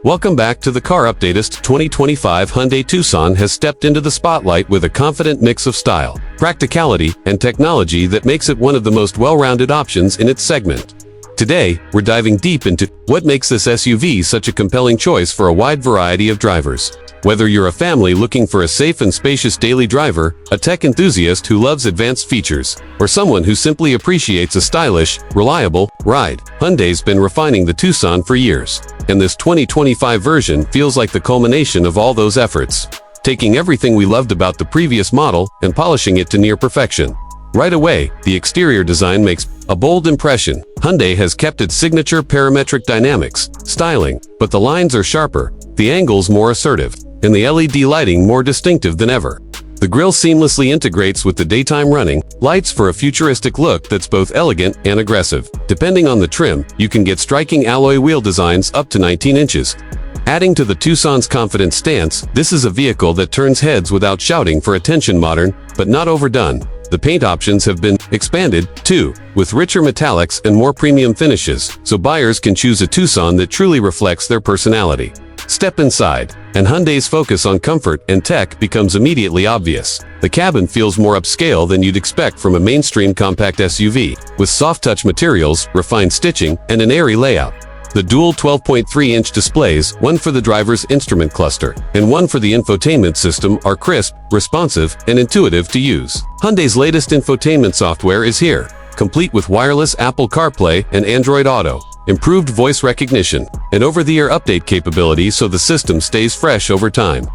Welcome back to the Car Updatest. 2025 Hyundai Tucson has stepped into the spotlight with a confident mix of style, practicality, and technology that makes it one of the most well-rounded options in its segment. Today, we're diving deep into what makes this SUV such a compelling choice for a wide variety of drivers. Whether you're a family looking for a safe and spacious daily driver, a tech enthusiast who loves advanced features, or someone who simply appreciates a stylish, reliable ride, Hyundai's been refining the Tucson for years. And this 2025 version feels like the culmination of all those efforts, taking everything we loved about the previous model and polishing it to near perfection. Right away, the exterior design makes a bold impression. Hyundai has kept its signature parametric dynamics, styling, but the lines are sharper, the angles more assertive, and the LED lighting more distinctive than ever. The grille seamlessly integrates with the daytime running lights for a futuristic look that's both elegant and aggressive. Depending on the trim, you can get striking alloy wheel designs up to 19 inches. Adding to the Tucson's confident stance, this is a vehicle that turns heads without shouting for attention. Modern, but not overdone. The paint options have been expanded, too, with richer metallics and more premium finishes, so buyers can choose a Tucson that truly reflects their personality. Step inside, and Hyundai's focus on comfort and tech becomes immediately obvious. The cabin feels more upscale than you'd expect from a mainstream compact SUV, with soft-touch materials, refined stitching, and an airy layout. The dual 12.3-inch displays, one for the driver's instrument cluster and one for the infotainment system, are crisp, responsive, and intuitive to use. Hyundai's latest infotainment software is here, complete with wireless Apple CarPlay and Android Auto, improved voice recognition, and over-the-air update capability so the system stays fresh over time.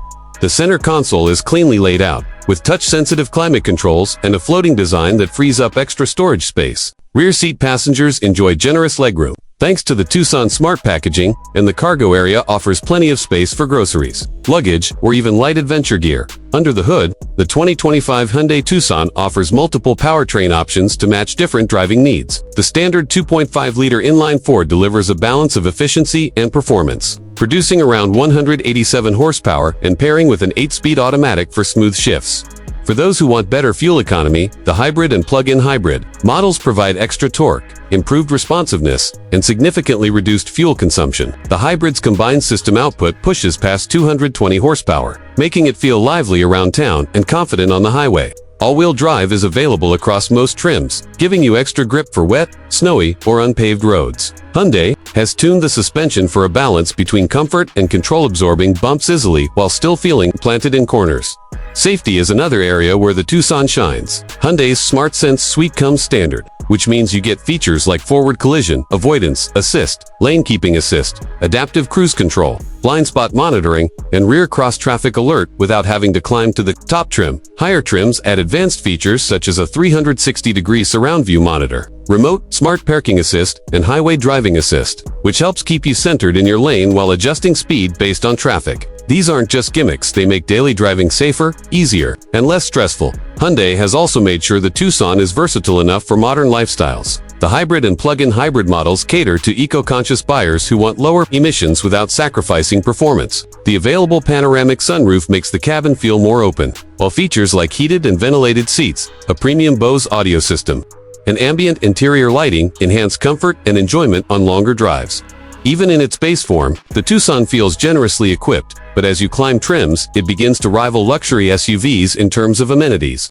The center console is cleanly laid out, with touch-sensitive climate controls and a floating design that frees up extra storage space. Rear seat passengers enjoy generous legroom, thanks to the Tucson Smart packaging, and the cargo area offers plenty of space for groceries, luggage, or even light adventure gear. Under the hood, the 2025 Hyundai Tucson offers multiple powertrain options to match different driving needs. The standard 2.5-liter inline-four delivers a balance of efficiency and performance, producing around 187 horsepower and pairing with an 8-speed automatic for smooth shifts. For those who want better fuel economy, the hybrid and plug-in hybrid models provide extra torque, improved responsiveness, and significantly reduced fuel consumption. The hybrid's combined system output pushes past 220 horsepower, making it feel lively around town and confident on the highway. All-wheel drive is available across most trims, giving you extra grip for wet, snowy, or unpaved roads. Hyundai has tuned the suspension for a balance between comfort and control, absorbing bumps easily while still feeling planted in corners. Safety is another area where the Tucson shines. Hyundai's SmartSense suite comes standard, which means you get features like forward collision avoidance assist, lane keeping assist, adaptive cruise control, blind spot monitoring, and rear cross-traffic alert without having to climb to the top trim. Higher trims add advanced features such as a 360-degree surround view monitor, remote smart parking assist, and highway driving assist, which helps keep you centered in your lane while adjusting speed based on traffic. These aren't just gimmicks, they make daily driving safer, easier, and less stressful. Hyundai has also made sure the Tucson is versatile enough for modern lifestyles. The hybrid and plug-in hybrid models cater to eco-conscious buyers who want lower emissions without sacrificing performance. The available panoramic sunroof makes the cabin feel more open, while features like heated and ventilated seats, a premium Bose audio system, and ambient interior lighting enhance comfort and enjoyment on longer drives. Even in its base form, the Tucson feels generously equipped, but as you climb trims, it begins to rival luxury SUVs in terms of amenities.